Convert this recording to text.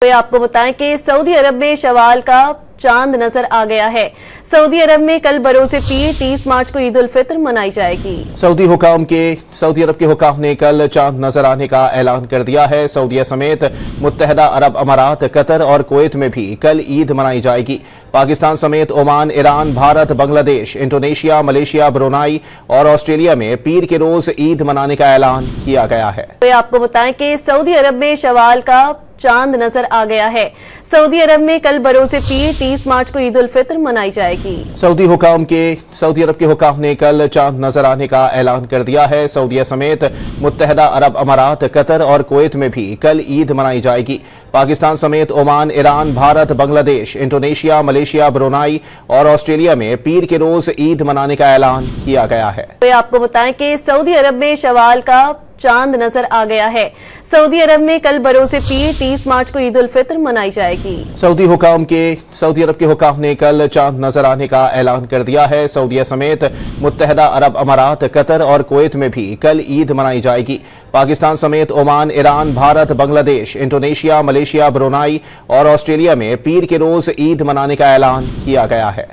तो आपको बताएं कि सऊदी अरब में शवाल का चांद नजर आ गया है। सऊदी अरब में कल बरोसे पीर 30 मार्च को ईद उल फित्र मनाई जाएगी। सऊदी अरब के हुकाम ने कल चांद नजर आने का ऐलान कर दिया है। सऊदीया समेत मुत्तहदा अरब अमारात, कतर और कुवैत में भी कल ईद मनाई जाएगी। पाकिस्तान समेत Oman, Iran, Bharat, Bangladesh, Indonesia, Malaysia, Brunei और ऑस्ट्रेलिया में पीर के रोज ईद मनाने का ऐलान किया गया है। तो आपको बताएं कि सऊदी अरब में शवाल का चांद नजर आ गया है। सऊदी अरब में कल बरोसे पीर 30 मार्च को ईद उल फित्र मनाई जाएगी। सऊदी अरब के हुकाम ने कल चांद नजर आने का ऐलान कर दिया है। सऊदीया समेत मुत्तहदा अरब अमारात, कतर और कुवैत में भी कल ईद मनाई जाएगी। पाकिस्तान समेत Oman, Iran, Bharat, Bangladesh, Indonesia, Malaysia, Brunei और ऑस्ट्रेलिया में पीर के रोज ईद मनाने का ऐलान किया गया है। तो आपको बताएं कि सऊदी अरब में शवाल का चांद नजर आ गया है। सऊदी अरब में कल बरोसे पीर 30 मार्च को ईद उल फित्र मनाई जाएगी। सऊदी अरब के हुकाम ने कल चांद नजर आने का ऐलान कर दिया है। सऊदीया समेत मुत्तहदा अरब अमारात, कतर और कुवैत में भी कल ईद मनाई जाएगी। पाकिस्तान समेत Oman, Iran, Bharat, Bangladesh, Indonesia, Malaysia, Brunei और ऑस्ट्रेलिया में पीर के रोज ईद मनाने का ऐलान किया गया है।